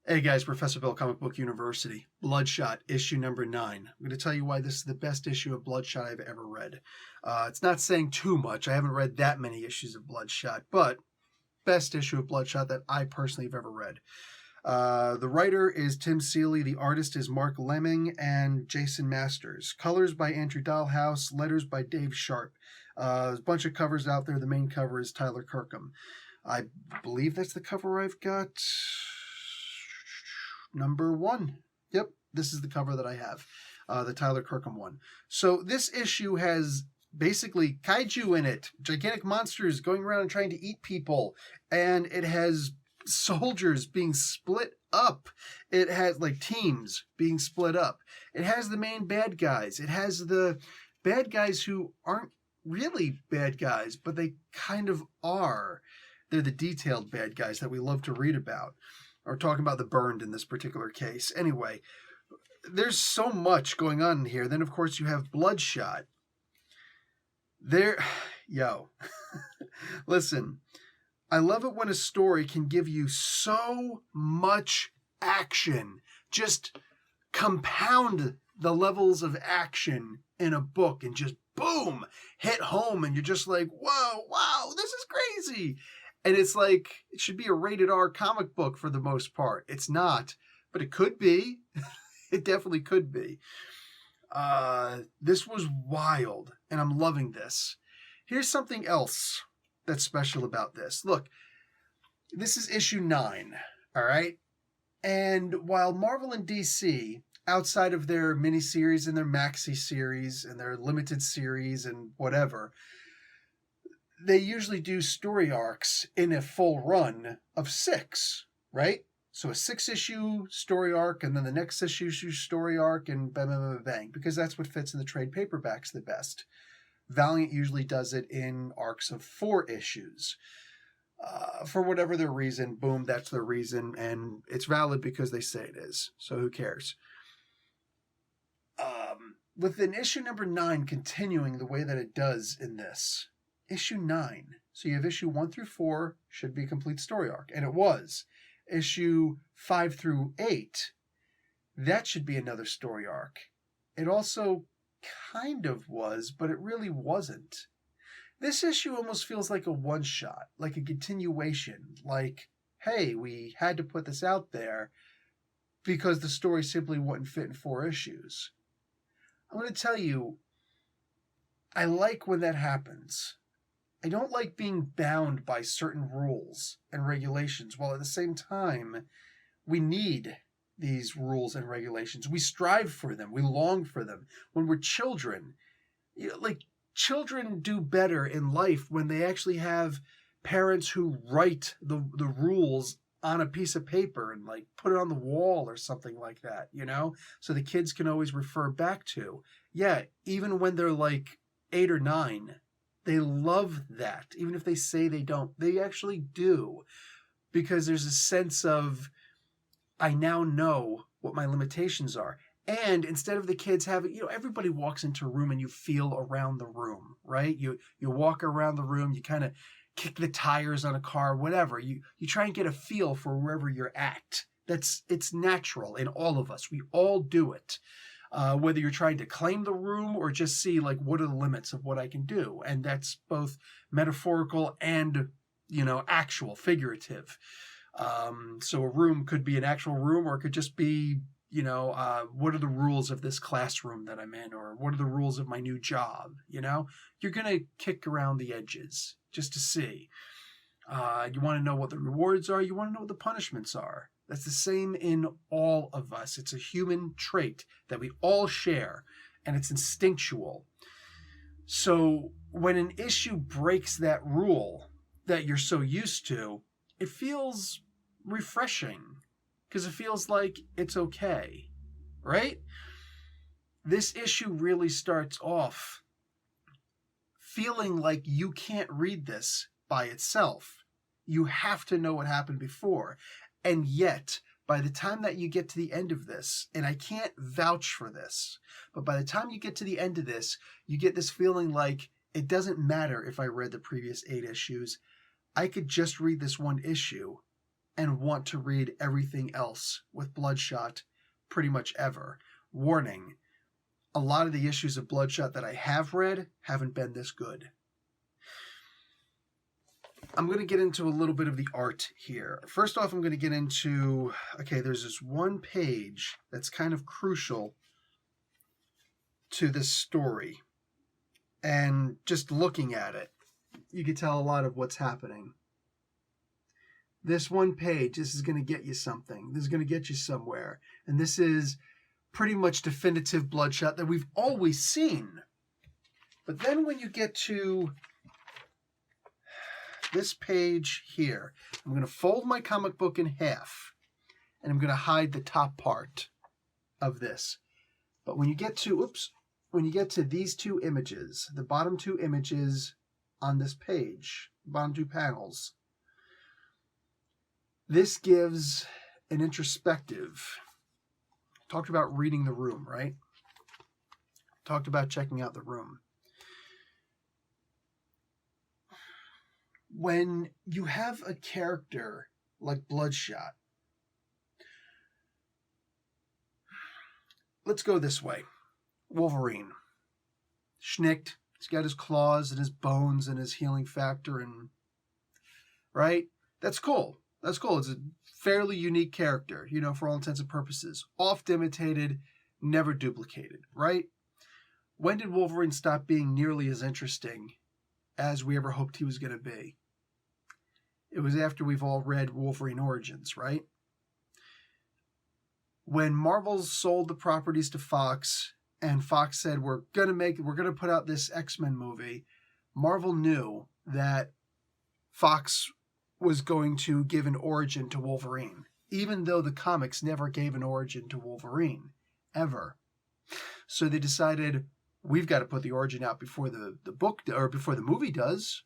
Hey guys, Professor Bill, Comic Book University. Bloodshot, issue number 9. I'm going to tell you why this is the best issue of Bloodshot I've ever read. It's not saying too much. I haven't read that many issues of Bloodshot, but best issue of Bloodshot that I personally have ever read. The writer is Tim Seeley, the artist is Mark Lemming and Jason Masters. Colors by Andrew Dahlhaus, letters by Dave Sharp. There's a bunch of covers out there. The main cover is Tyler Kirkham. I believe that's the cover I've got. Number 1. Yep, this is the cover that I have, the Tyler Kirkham one. So this issue has basically kaiju in it, gigantic monsters going around and trying to eat people, and it has soldiers being split up. It has like teams being split up. It has the main bad guys. It has the bad guys who aren't really bad guys, but they kind of are. They're the detailed bad guys that we love to read about. Or talking about the burned in this particular case. Anyway, there's so much going on in here. Then, of course, you have Bloodshot. Listen, I love it when a story can give you so much action. Just compound the levels of action in a book and just boom, hit home. And you're just like, whoa, wow, this is crazy. And it's like, it should be a rated R comic book for the most part. It's not, but it could be. It definitely could be. This was wild, and I'm loving this. Here's something else that's special about this. Look, this is issue 9, all right? And while Marvel and DC, outside of their miniseries and their maxi series and their limited series and whatever, they usually do story arcs in a full run of 6, right? So a 6-issue story arc, and then the next issue story arc, and bang, bang, bang, bang, because that's what fits in the trade paperbacks the best. Valiant usually does it in arcs of 4 issues. For whatever their reason, boom, that's their reason, and it's valid because they say it is, so who cares? With an issue number 9 continuing the way that it does in this, issue 9. So you have issue 1 through 4 should be a complete story arc. And it was. Issue 5 through 8, that should be another story arc. It also kind of was, but it really wasn't. This issue almost feels like a one-shot, like a continuation. Like, hey, we had to put this out there because the story simply wouldn't fit in 4 issues. I'm going to tell you, I like when that happens. I don't like being bound by certain rules and regulations, while at the same time, we need these rules and regulations. We strive for them. We long for them. When we're children, children do better in life when they actually have parents who write the rules on a piece of paper and like put it on the wall or something like that, so the kids can always refer back to. Yeah, even when they're like 8 or 9, they love that. Even if they say they don't, they actually do. Because there's a sense of, I now know what my limitations are. And instead of the kids having, everybody walks into a room and you feel around the room, right? You walk around the room, you kind of kick the tires on a car, whatever. You try and get a feel for wherever you're at. It's natural in all of us. We all do it. Whether you're trying to claim the room or just see, like, what are the limits of what I can do? And that's both metaphorical and, actual, figurative. So a room could be an actual room, or it could just be, what are the rules of this classroom that I'm in? Or what are the rules of my new job? You're going to kick around the edges just to see. You want to know what the rewards are. You want to know what the punishments are. That's the same in all of us. It's a human trait that we all share, and it's instinctual. So when an issue breaks that rule that you're so used to, it feels refreshing because it feels like it's okay, right? This issue really starts off feeling like you can't read this by itself. You have to know what happened before. And yet, by the time that you get to the end of this, and I can't vouch for this, but by the time you get to the end of this, you get this feeling like it doesn't matter if I read the previous 8 issues. I could just read this one issue and want to read everything else with Bloodshot pretty much ever. Warning, a lot of the issues of Bloodshot that I have read haven't been this good. I'm going to get into a little bit of the art here. First off, I'm going to get into, okay, there's this one page that's kind of crucial to this story. And just looking at it, you can tell a lot of what's happening. This one page, this is going to get you something. This is going to get you somewhere. And this is pretty much definitive Bloodshot that we've always seen. But then when you get to this page here, I'm going to fold my comic book in half, and I'm going to hide the top part of this. But when you get to, when you get to these two images, the bottom two images on this page, bottom two panels, this gives an introspective. Talked about reading the room, right? Talked about checking out the room. When you have a character like Bloodshot, let's go this way. Wolverine. Schnicked. He's got his claws and his bones and his healing factor, and right? That's cool. That's cool. It's a fairly unique character, you know, for all intents and purposes. Oft imitated, never duplicated, right? When did Wolverine stop being nearly as interesting as we ever hoped he was going to be? It was after we've all read Wolverine Origins, right? When Marvel sold the properties to Fox, and Fox said, we're going to put out this X-Men movie, Marvel knew that Fox was going to give an origin to Wolverine, even though the comics never gave an origin to Wolverine, ever. So they decided, we've got to put the origin out before the book, or before the movie does.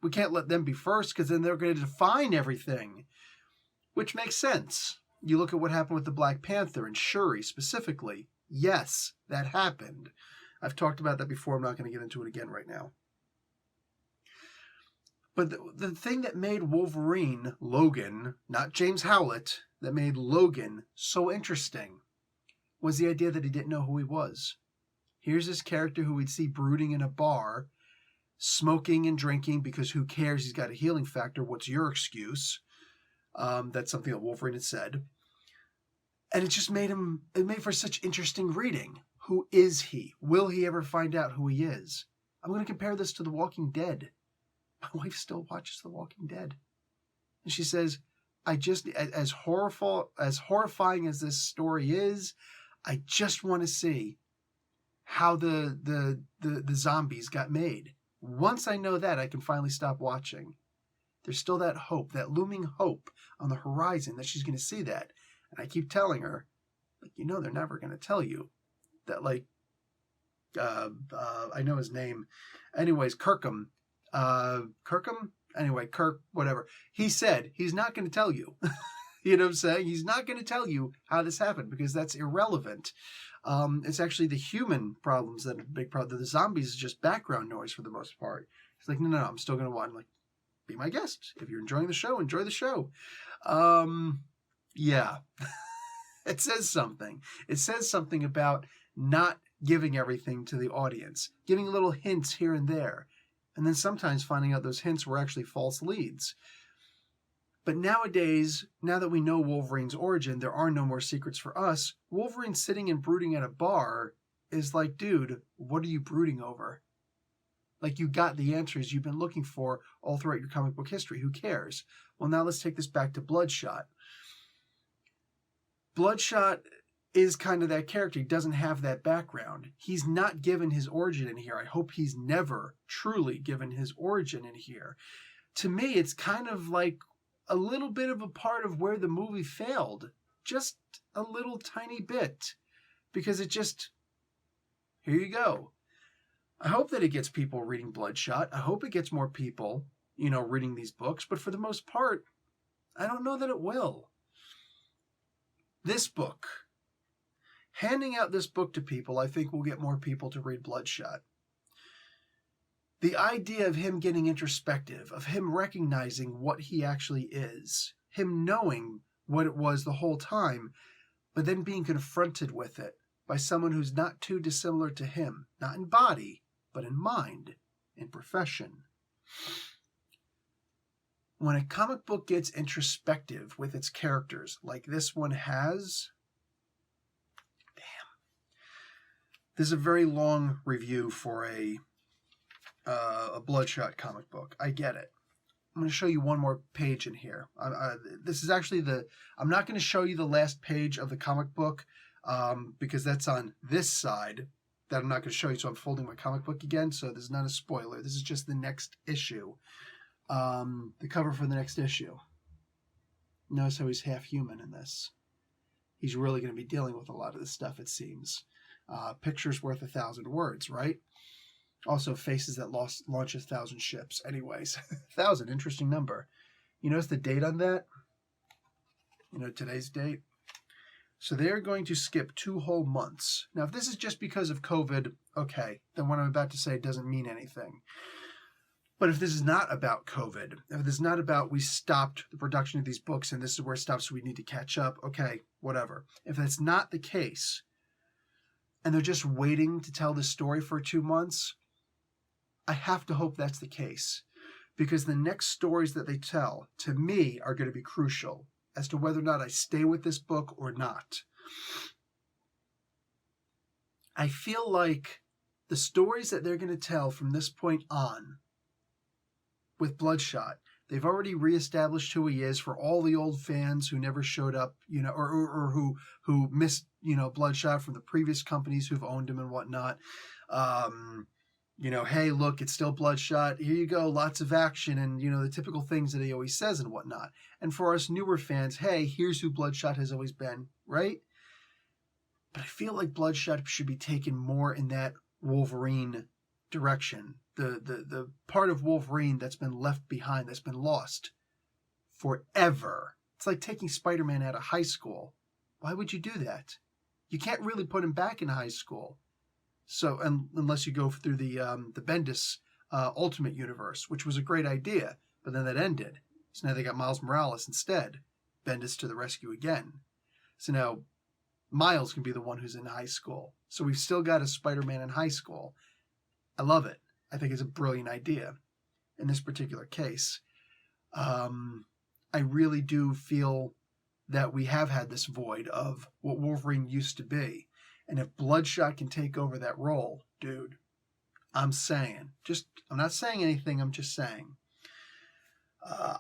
We can't let them be first, because then they're going to define everything, which makes sense. You look at what happened with the Black Panther and Shuri specifically. Yes, that happened. I've talked about that before. I'm not going to get into it again right now. But the thing that made Wolverine, Logan, not James Howlett, that made Logan so interesting was the idea that he didn't know who he was. Here's this character who we'd see brooding in a bar, smoking and drinking, because who cares? He's got a healing factor. What's your excuse? That's something that Wolverine had said. And it just made for such interesting reading. Who is he? Will he ever find out who he is? I'm going to compare this to The Walking Dead. My wife still watches The Walking Dead. And she says, as horrifying as this story is, I just want to see how the zombies got made. Once I know that, I can finally stop watching. There's still that hope, that looming hope on the horizon that she's going to see that. And I keep telling her, like, you know, they're never going to tell you that, like, I know his name. Anyways, Kirkham. Anyway, Kirk, whatever. He said he's not going to tell you. You know what I'm saying? He's not going to tell you how this happened, because that's irrelevant. It's actually the human problems that are the big problem. The zombies is just background noise for the most part. He's like, no, I'm still going to watch. I'm like, be my guest. If you're enjoying the show, enjoy the show. Yeah. It says something. It says something about not giving everything to the audience, giving little hints here and there, and then sometimes finding out those hints were actually false leads. But nowadays, now that we know Wolverine's origin, there are no more secrets for us. Wolverine sitting and brooding at a bar is like, dude, what are you brooding over? Like, you got the answers you've been looking for all throughout your comic book history. Who cares? Well, now let's take this back to Bloodshot. Bloodshot is kind of that character. He doesn't have that background. He's not given his origin in here. I hope he's never truly given his origin in here. To me, it's kind of like a little bit of a part of where the movie failed. Just a little tiny bit. Because it just, here you go. I hope that it gets people reading Bloodshot. I hope it gets more people, you know, reading these books. But for the most part, I don't know that it will. This book, handing out this book to people, I think will get more people to read Bloodshot. The idea of him getting introspective, of him recognizing what he actually is, him knowing what it was the whole time, but then being confronted with it by someone who's not too dissimilar to him, not in body, but in mind, in profession. When a comic book gets introspective with its characters, like this one has, this is a very long review for a Bloodshot comic book. I get it. I'm going to show you one more page in here. This is actually I'm not going to show you the last page of the comic book because that's on this side that I'm not going to show you. So I'm folding my comic book again. So this is not a spoiler. This is just the next issue. The cover for the next issue. Notice how he's half human in this. He's really going to be dealing with a lot of this stuff, it seems. Pictures worth 1,000 words, right? Also, faces that launch 1,000 ships. Anyways, 1,000, interesting number. You notice the date on that? You know today's date? So they're going to skip 2 whole months. Now, if this is just because of COVID, okay, then what I'm about to say doesn't mean anything. But if this is not about COVID, if this is not about we stopped the production of these books and this is where it stops so we need to catch up, okay, whatever. If that's not the case, and they're just waiting to tell this story for 2 months, I have to hope that's the case, because the next stories that they tell, to me, are going to be crucial as to whether or not I stay with this book or not. I feel like the stories that they're going to tell from this point on with Bloodshot, they've already reestablished who he is for all the old fans who never showed up, you know, or who missed, you know, Bloodshot from the previous companies who've owned him and whatnot. You know, hey, look, it's still Bloodshot. Here you go, lots of action and, you know, the typical things that he always says and whatnot. And for us newer fans, hey, here's who Bloodshot has always been, right? But I feel like Bloodshot should be taken more in that Wolverine direction. The part of Wolverine that's been left behind, that's been lost forever. It's like taking Spider-Man out of high school. Why would you do that? You can't really put him back in high school. So, unless you go through the Bendis Ultimate Universe, which was a great idea, but then that ended. So now they got Miles Morales instead. Bendis to the rescue again. So now Miles can be the one who's in high school. So we've still got a Spider-Man in high school. I love it. I think it's a brilliant idea in this particular case. I really do feel that we have had this void of what Wolverine used to be. And if Bloodshot can take over that role, dude, I'm not saying anything, I'm just saying.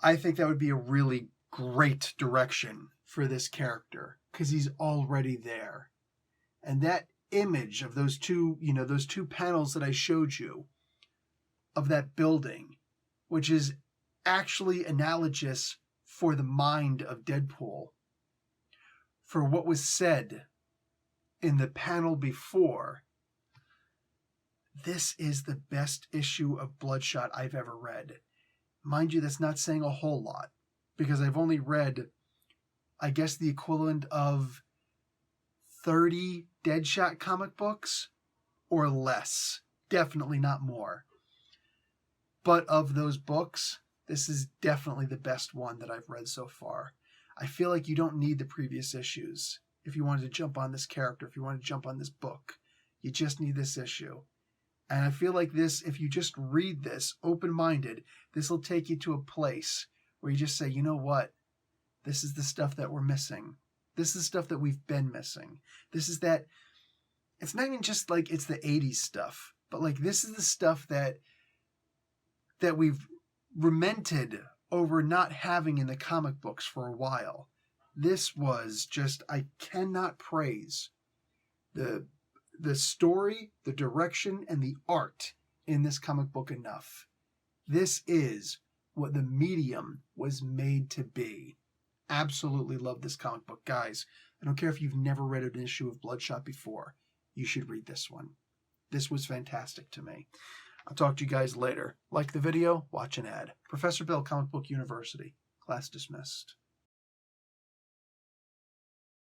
I think that would be a really great direction for this character because he's already there. And that image of those two panels that I showed you of that building, which is actually analogous for the mind of Deadpool, for what was said in the panel before, this is the best issue of Bloodshot I've ever read. Mind you, that's not saying a whole lot, because I've only read, I guess, the equivalent of 30 Deadshot comic books or less. Definitely not more. But of those books, this is definitely the best one that I've read so far. I feel like you don't need the previous issues if you wanted to jump on this character, if you want to jump on this book. You just need this issue. And I feel like this, if you just read this open-minded, this will take you to a place where you just say, you know what? This is the stuff that we're missing. This is stuff that we've been missing. This is that, it's not even just like it's the 80s stuff, but like this is the stuff that we've lamented over not having in the comic books for a while. This was just, I cannot praise the story, the direction, and the art in this comic book enough. This is what the medium was made to be. Absolutely love this comic book. Guys, I don't care if you've never read an issue of Bloodshot before. You should read this one. This was fantastic to me. I'll talk to you guys later. Like the video, watch an ad. Professor Bill, Comic Book University. Class dismissed.